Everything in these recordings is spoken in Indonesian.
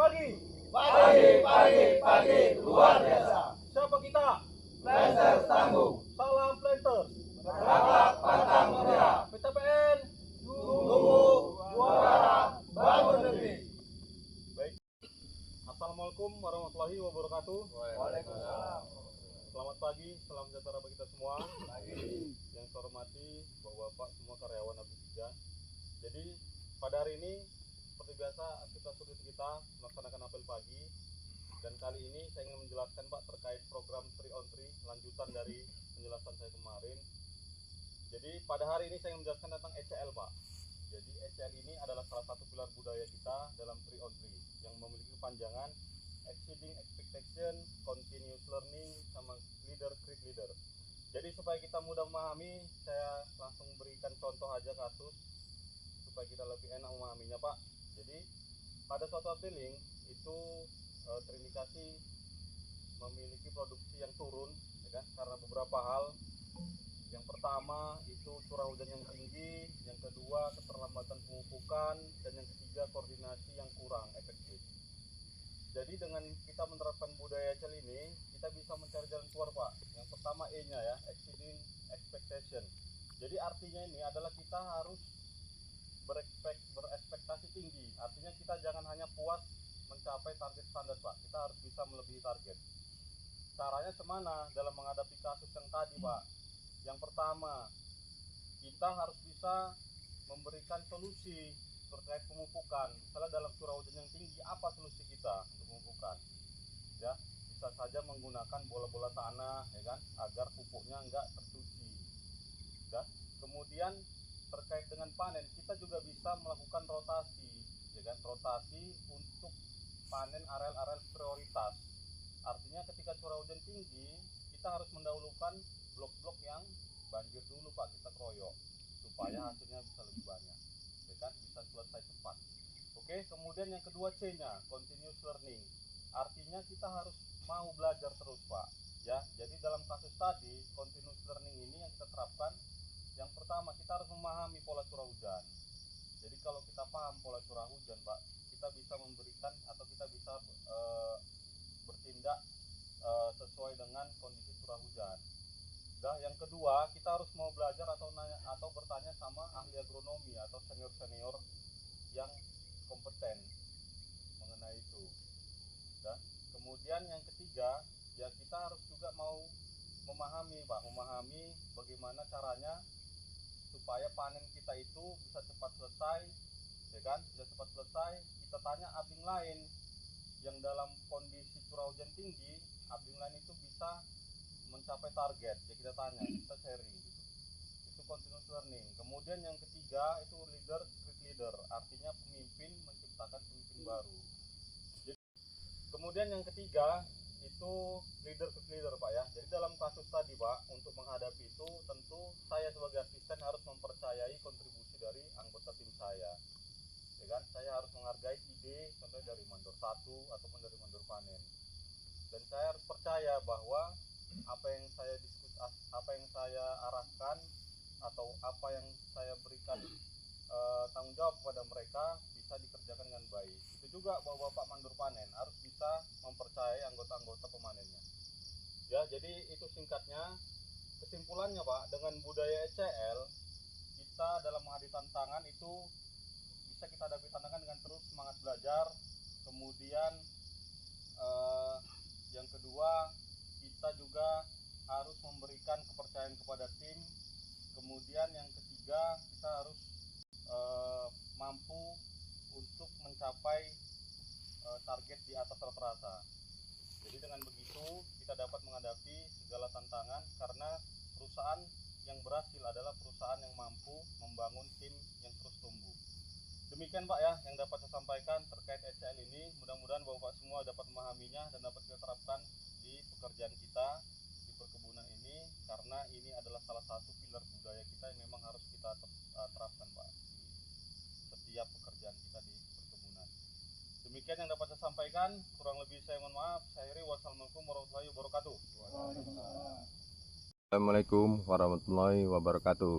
pagi. Pagi, luar biasa. Siapa kita? Planters tangguh. Salam Planters. Akhlak pantang menyerah. PTPN. Tunggu, juara, bangun negeri. Baik. Assalamualaikum warahmatullahi wabarakatuh. Waalaikumsalam. Selamat pagi, salam sejahtera bagi kita semua. Pagi. Yang saya hormati Bapak-bapak semua karyawan Abdi 3. Jadi pada hari ini seperti biasa aktivitas kita melaksanakan apel pagi. Dan kali ini saya ingin menjelaskan Pak terkait program 3 on 3 lanjutan dari penjelasan saya kemarin. Jadi pada hari ini saya ingin menjelaskan tentang ECL Pak. Jadi ECL ini adalah salah satu pilar budaya kita dalam 3 on 3 yang memiliki kepanjangan Exceeding Expectation, Continuous Learning, sama Leader Create Leader. Jadi supaya kita mudah memahami, saya langsung berikan contoh aja kasus supaya kita lebih enak memahaminya Pak. Jadi pada suatu updealing itu terindikasi memiliki produksi yang turun, ya kan? Karena beberapa hal. Yang pertama itu curah hujan yang tinggi, yang kedua keterlambatan pemupukan, dan yang ketiga koordinasi yang kurang efektif. Jadi dengan kita menerapkan budaya ECL ini, kita bisa mencari jalan keluar Pak. Yang pertama E-nya ya, Exceeding Expectation. Jadi artinya ini adalah kita harus berekspektasi tinggi. Artinya kita jangan hanya puas mencapai target standar Pak, kita harus bisa melebihi target. Caranya kemana dalam menghadapi kasus yang tadi Pak? Yang pertama, kita harus bisa memberikan solusi terkait pemupukan. Misalnya dalam curah hujan yang tinggi, apa solusi kita untuk pemupukan? Ya, bisa saja menggunakan bola-bola tanah, ya kan, agar pupuknya enggak tercuci. Ya. Kemudian terkait dengan panen, kita juga bisa melakukan rotasi, ya kan, rotasi untuk panen areal-areal prioritas. Artinya ketika curah hujan tinggi, kita harus mendahulukan blok-blok yang banjir dulu Pak, kita kroyok supaya hasilnya bisa lebih banyak, ya kan, bisa selesai cepat. Oke, kemudian yang kedua C-nya, continuous learning. Artinya kita harus mau belajar terus Pak, ya. Jadi dalam kasus tadi continuous learning ini yang kita terapkan, yang pertama kita harus memahami pola curah hujan. Jadi kalau kita paham pola curah hujan Pak, kita bisa memberikan atau kita bisa bertindak sesuai dengan kondisi curah hujan. Nah, yang kedua, kita harus mau belajar atau bertanya sama ahli agronomi atau senior-senior yang kompeten mengenai itu. Nah, kemudian yang ketiga, ya kita harus juga mau memahami Pak, memahami bagaimana caranya supaya panen kita itu bisa cepat selesai, ya kan? Bisa cepat selesai. Kita tanya abding lain yang dalam kondisi curah hujan tinggi, abding lain itu bisa mencapai target. Ya kita tanya, kita sharing gitu. Itu continuous learning. Kemudian yang ketiga itu leader create leader, artinya pemimpin menciptakan pemimpin baru. Jadi, kemudian yang ketiga itu leader create leader Pak ya. Jadi dalam kasus tadi Pak, untuk menghadapi itu tentu saya sebagai asisten harus mempercayai kontribusi dari anggota tim saya. Ya kan? Saya harus menghargai ide contohnya dari mandor 1 ataupun dari mandor panen. Dan saya harus percaya bahwa apa yang saya arahkan atau apa yang saya berikan tanggung jawab kepada mereka bisa dikerjakan dengan baik. Itu juga Bapak mandor panen harus bisa mempercayai anggota-anggota pemanennya. Ya, jadi itu singkatnya. Kesimpulannya Pak, dengan budaya ECL kita dalam menghadapi tantangan itu bisa kita hadapi tantangan dengan terus semangat belajar. Kemudian yang kedua, kita juga harus memberikan kepercayaan kepada tim. Kemudian yang ketiga, kita harus mampu untuk mencapai target di atas rata-rata. Jadi dengan begitu kita dapat menghadapi segala tantangan, karena perusahaan yang berhasil adalah perusahaan yang mampu membangun tim yang terus tumbuh. Demikian Pak ya yang dapat saya sampaikan terkait ECL ini. Mudah-mudahan Bapak semua dapat memahaminya dan dapat kita terapkan di pekerjaan kita di perkebunan ini, karena ini adalah salah satu pilar budaya kita yang memang harus kita terapkan Pak di setiap pekerjaan kita di perkebunan. Demikian yang dapat saya sampaikan, kurang lebih saya mohon maaf. Saya akhiri, wassalamualaikum warahmatullahi wabarakatuh. Assalamualaikum warahmatullahi wabarakatuh.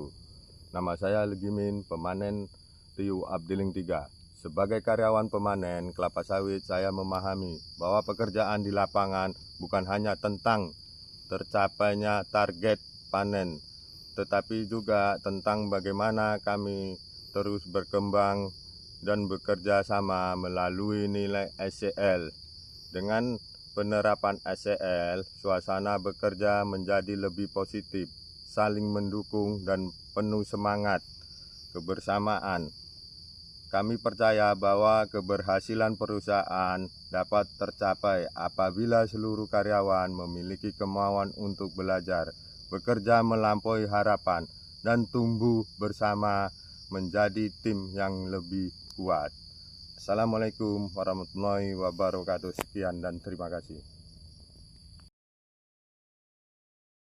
Nama saya Legimin, pemanen Tiu Abdiling 3. Sebagai karyawan pemanen kelapa sawit, saya memahami bahwa pekerjaan di lapangan bukan hanya tentang tercapainya target panen, tetapi juga tentang bagaimana kami terus berkembang dan bekerja sama melalui nilai SCL. Dengan penerapan SCL, suasana bekerja menjadi lebih positif, saling mendukung dan penuh semangat kebersamaan. Kami percaya bahwa keberhasilan perusahaan dapat tercapai apabila seluruh karyawan memiliki kemauan untuk belajar, bekerja melampaui harapan, dan tumbuh bersama menjadi tim yang lebih kuat. Assalamualaikum warahmatullahi wabarakatuh. Sekian dan terima kasih.